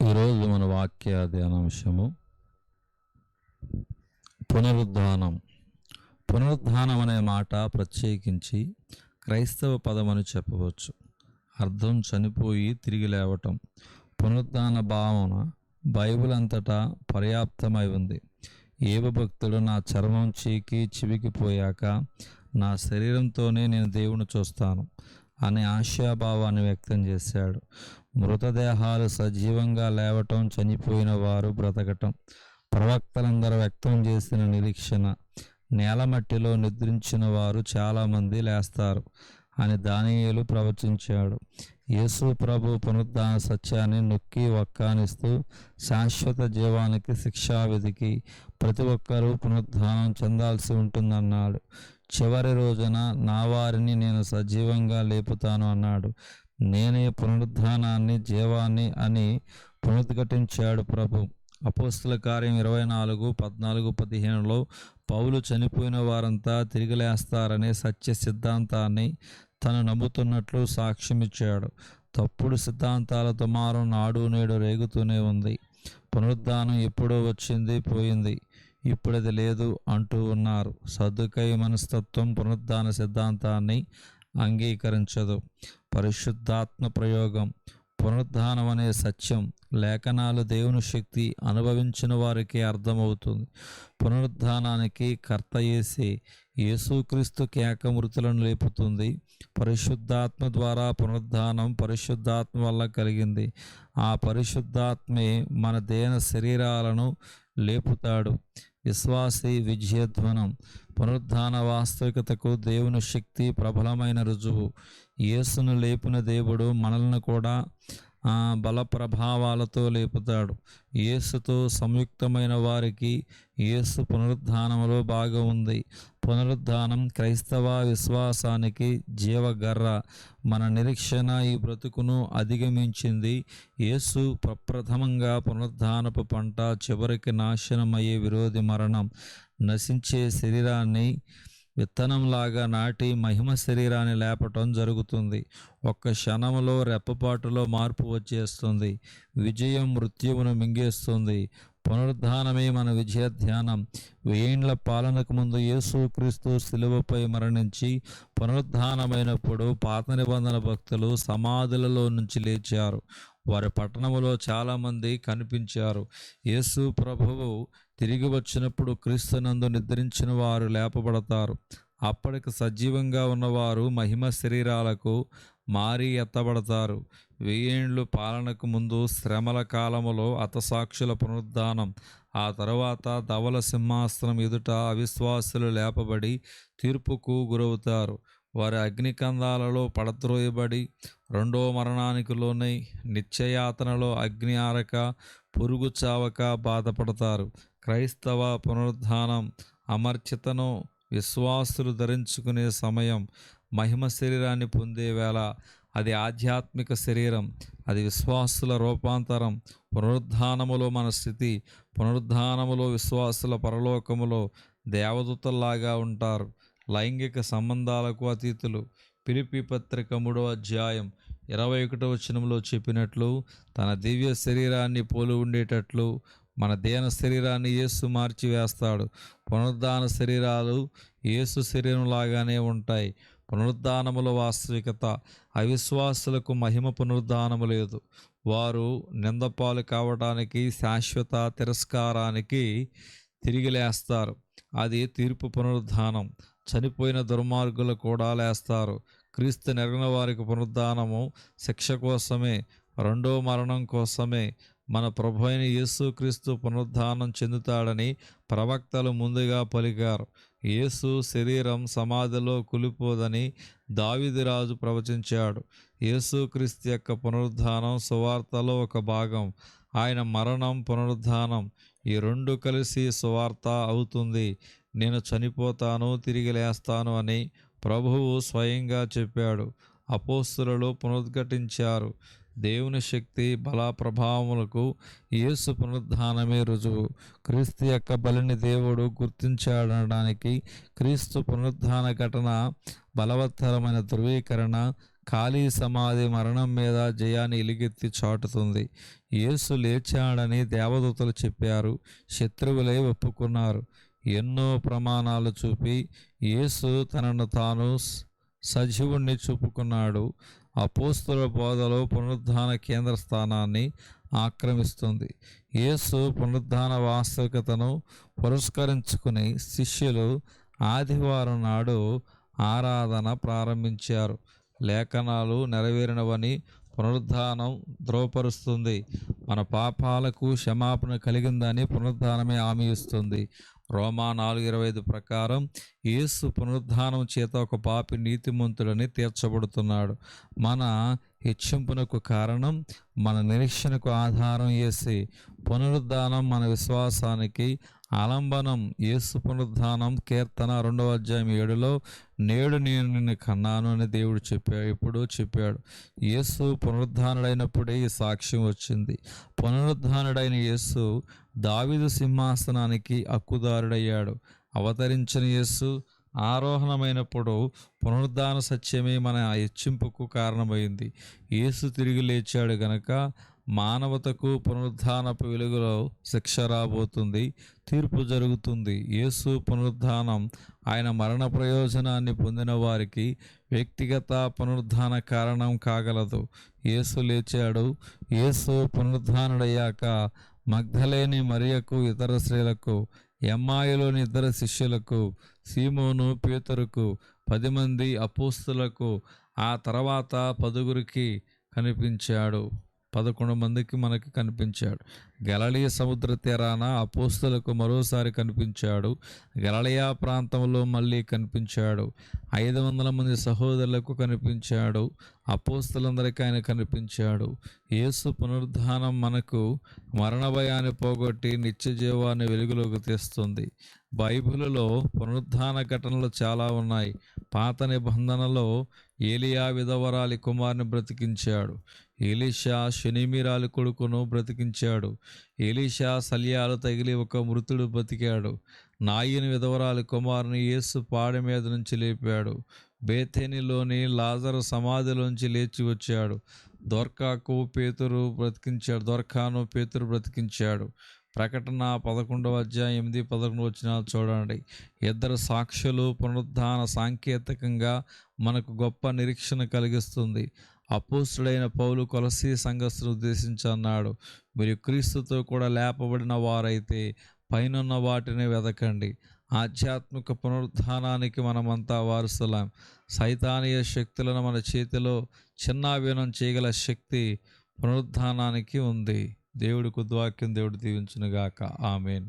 ఈరోజు మన వాక్య ధ్యానాంశము పునరుద్ధానం. పునరుద్ధానం అనే మాట ప్రత్యేకించి క్రైస్తవ పదమని చెప్పవచ్చు. అర్థం చనిపోయి తిరిగి లేవటం. పునరుద్ధాన భావన బైబిల్ అంతటా పర్యాప్తమై ఉంది. ఏవ భక్తుడు నా చర్మం చీకి చివికిపోయాక నా శరీరంతోనే నేను దేవుని చూస్తాను అనే ఆశాభావాన్ని వ్యక్తం చేశాడు. మృతదేహాలు సజీవంగా లేవటం, చనిపోయిన వారు బ్రతకటం ప్రవక్తలందరూ వ్యక్తం చేసిన నిరీక్షణ. నేలమట్టిలో నిద్రించిన వారు చాలామంది లేస్తారు అని దానియేలు ప్రవచించాడు. యేసు ప్రభు పునరుద్ధాన సత్యాన్ని నొక్కి వక్కానిస్తూ శాశ్వత జీవానికి శిక్షావిధికి ప్రతి ఒక్కరూ పునరుద్ధానం చెందాల్సి ఉంటుందన్నాడు. చివరి రోజున నా వారిని నేను సజీవంగా లేపుతాను అన్నాడు. నేనే పునరుద్ధానాన్ని, జీవాన్ని అని పునరుద్ఘాటించాడు ప్రభు. అపోస్తుల కార్యం 24:14-15లో పౌలు చనిపోయిన వారంతా తిరిగి లేస్తారనే సత్య సిద్ధాంతాన్ని తను నమ్ముతున్నట్లు సాక్ష్యమిచ్చాడు. తప్పుడు సిద్ధాంతాల దుమారం నాడు నేడు రేగుతూనే ఉంది. పునరుద్ధానం ఎప్పుడో వచ్చింది, పోయింది, ఇప్పుడది లేదు అంటూ ఉన్నారు. సద్దుకై మనస్తత్వం పునరుద్ధాన సిద్ధాంతాన్ని అంగీకరించదు. పరిశుద్ధాత్మ ప్రయోగం. పునరుద్ధానం అనే సత్యం లేఖనాలు దేవుని శక్తి అనుభవించిన వారికి అర్థమవుతుంది. పునరుద్ధానానికి కర్త యేసే. యేసుక్రీస్తు కేక మృతులను లేపుతుంది. పరిశుద్ధాత్మ ద్వారా పునరుద్ధానం పరిశుద్ధాత్మ వల్ల కలిగింది. ఆ పరిశుద్ధాత్మే మన దేహ శరీరాలను లేపుతాడు. విశ్వాసి విజయధ్వనం. పునరుద్ధాన వాస్తవికతకు దేవుని శక్తి ప్రబలమైన రుజువు. యేసును లేపిన దేవుడు మనల్ని కూడా బల ప్రభావాలతో లేపుతాడు. యేసుతో సంయుక్తమైన వారికి యేసు పునరుద్ధానంలో భాగం ఉంది. పునరుద్ధానం క్రైస్తవ విశ్వాసానికి జీవగర్ర. మన నిరీక్షణ ఈ బ్రతుకును అధిగమించింది. యేసు ప్రప్రథమంగా పునరుద్ధానపు పంట, చివరికి నాశనమయ్యే విరోధి మరణం. నశించే శరీరాన్ని విత్తనంలాగా నాటి మహిమ శరీరాన్ని లేపటం జరుగుతుంది. ఒక్క క్షణంలో, రెప్పపాటులో మార్పు వచ్చేస్తుంది. విజయం మృత్యువును మింగేస్తుంది. పునరుద్ధానమే మన విజయ ధ్యానం. 1000 ఏండ్ల పాలనకు ముందు యేసుక్రీస్తు శిలువపై మరణించి పునరుద్ధానమైనప్పుడు పాత నిబంధన భక్తులు సమాధులలో నుంచి లేచారు. వారి పట్టణములో చాలామంది కనిపించారు. యేసు ప్రభువు తిరిగి వచ్చినప్పుడు క్రీస్తునందు నిద్రించిన వారు లేపబడతారు. అప్పటికి సజీవంగా ఉన్నవారు మహిమ శరీరాలకు మారి ఎత్తబడతారు. 1000 ఏండ్లు పాలనకు ముందు శ్రమల కాలములో హతసాక్షుల పునరుద్ధానం. ఆ తరువాత ధవల సింహాసనం ఎదుట అవిశ్వాసులు లేపబడి తీర్పుకు గురవుతారు. వారి అగ్నికందాలలో పడద్రోయబడి రెండో మరణానికి లోనై నిత్యయాతనలో అగ్ని ఆరక పురుగు చావక బాధపడతారు. క్రైస్తవ పునరుద్ధానం అమర్చితను విశ్వాసులు ధరించుకునే సమయం. మహిమ శరీరాన్ని పొందే వేళ. అది ఆధ్యాత్మిక శరీరం. అది విశ్వాసుల రూపాంతరం. పునరుద్ధానములో మన స్థితి. పునరుద్ధానములో విశ్వాసుల పరలోకములో దేవదూతల్లాగా ఉంటారు. లైంగిక సంబంధాలకు అతీతులు. ఫిలిప్పీ పత్రిక 3:21 చెప్పినట్లు తన దివ్య శరీరాన్ని పోలి ఉండేటట్లు మన దేన శరీరాన్ని యేసు మార్చివేస్తాడు. పునరుద్ధాన శరీరాలు యేసు శరీరం లాగానే ఉంటాయి. పునరుద్ధానముల వాస్తవికత. అవిశ్వాసులకు మహిమ పునరుద్ధానము లేదు. వారు నిందపాలు కావడానికి, శాశ్వత తిరస్కారానికి తిరిగి లేస్తారు. అది తీర్పు పునరుద్ధానం. చనిపోయిన దుర్మార్గులు కూడా లేస్తారు. క్రీస్తు నెరగిన వారికి పునరుద్ధానము శిక్ష కోసమే, రెండో మరణం కోసమే. మన ప్రభు అయిన యేసుక్రీస్తు పునరుద్ధానం చెందుతాడని ప్రవక్తలు ముందుగా పలికారు. యేసు శరీరం సమాధిలో కులిపోదని దావీదురాజు ప్రవచించాడు. యేసుక్రీస్తు యొక్క పునరుద్ధానం సువార్తలో ఒక భాగం. ఆయన మరణం, పునరుద్ధానం ఈ రెండు కలిసి సువార్త అవుతుంది. నేను చనిపోతాను, తిరిగి లేస్తాను అని ప్రభువు స్వయంగా చెప్పాడు. అపోస్తలులు పునరుద్ఘాటించారు. దేవుని శక్తి, బల ప్రభావములకు యేసు పునరుద్ధానమే రుజువు. క్రీస్తు యొక్క బలిని దేవుడు గుర్తించాడనడానికి క్రీస్తు పునరుద్ధాన ఘటన బలవత్తరమైన ధృవీకరణ. ఖాళీ సమాధి మరణం మీద జయాన్ని ఎలుగెత్తి చాటుతుంది. యేసు లేచాడని దేవదూతలు చెప్పారు, శత్రువులే ఒప్పుకున్నారు. ఎన్నో ప్రమాణాలు చూపి యేసు తనను తాను సజీవుణ్ణి చూపుకున్నాడు. అపోస్తలుల బోధలో పునరుద్ధాన కేంద్ర స్థానాన్ని ఆక్రమిస్తుంది. యేసు పునరుద్ధాన వాస్తవికతను పురస్కరించుకుని శిష్యులు ఆదివారం నాడు ఆరాధన ప్రారంభించారు. లేఖనాలు నెరవేరినవని పునరుద్ధానం ధృవపరుస్తుంది. మన పాపాలకు క్షమాపణ కలిగిందని పునరుద్ధానమే హామీ ఇస్తుంది. రోమా 4:25 ప్రకారం యేసు పునరుద్ధానం చేత ఒక పాపి నీతిమంతుడని తీర్చబడుతున్నాడు. మన హెచ్చింపునకు కారణం, మన నిరీక్షణకు ఆధారం యేసే. పునరుద్ధానం మన విశ్వాసానికి ఆలంబనం. యేసు పునరుద్ధానం కీర్తన 2:7 నేడు నేను నిన్ను కన్నాను అని దేవుడు ఎప్పుడో చెప్పాడు. యేసు పునరుద్ధానుడైనప్పుడే ఈ సాక్ష్యం వచ్చింది. పునరుద్ధానుడైన యేసు దావీదు సింహాసనానికి హక్కుదారుడయ్యాడు. అవతరించిన యేసు ఆరోహణమైనప్పుడు పునరుద్ధాన సత్యమే మన హెచ్చింపుకు కారణమైంది. యేసు తిరిగి లేచాడు గనక మానవతకు పునరుద్ధానపు వెలుగులో శిక్ష రాబోతుంది, తీర్పు జరుగుతుంది. యేసు పునరుద్ధానం ఆయన మరణ ప్రయోజనాన్ని పొందిన వారికి వ్యక్తిగత పునరుద్ధాన కారణం కాగలదు. యేసు లేచాడు. యేసు పునరుద్ధానుడయ్యాక మగ్దలేని మరియకు, ఇతర స్త్రీలకు, ఎమ్మాయిలోని 2 శిష్యులకు, సీమోను పేతురుకు, 10 మంది అపోస్తలులకు, ఆ తర్వాత 10 కనిపించాడు. 11 మందికి మనకి కనిపించాడు. గలిలయ సముద్ర తీరాన అపోస్తలులకు మరోసారి కనిపించాడు. గలిలయ ప్రాంతంలో మళ్ళీ కనిపించాడు. 500 మంది సహోదరులకు కనిపించాడు. అపోస్తలందరికీ ఆయన కనిపించాడు. యేసు పునరుద్ధానం మనకు మరణ భయాన్ని పోగొట్టి నిత్య జీవాన్ని వెలుగులోకి తెస్తుంది. బైబిలులో పునరుద్ధాన ఘటనలు చాలా ఉన్నాయి. పాత నిబంధనలో ఏలియా విధవరాలి కుమారుని బ్రతికించాడు. ఎలీషా షునేమిరాలి కొడుకును బ్రతికించాడు. ఎలీషా శల్యాలు తగిలి ఒక మృతుడు బతికాడు. నాయిని విధవరాలి కుమారుని యేసు పాడె మీద నుంచి లేపాడు. బేతేనిలోని లాజరు సమాధిలోంచి లేచి వచ్చాడు. దొర్కాను పేతురు బ్రతికించాడు. ప్రకటన 11:8-11 చూడండి. 2 సాక్షులు పునరుద్ధాన సాంకేతికంగా మనకు గొప్ప నిరీక్షణ కలిగిస్తుంది. అపోస్తుడైన పౌలు కొలసీ సంఘస్థులను ఉద్దేశించి అన్నాడు, మీరు క్రీస్తుతో కూడా లేపబడిన వారైతే పైనున్న వాటిని వెదకండి. ఆధ్యాత్మిక పునరుద్ధానానికి మనమంతా వారసులం. సైతానీయ శక్తులను మన చేతిలో చిన్నాభిన్నం చేయగల శక్తి పునరుద్ధానానికి ఉంది. దేవుడి వాక్యం దేవుడు దీవించునుగాక. ఆమేన్.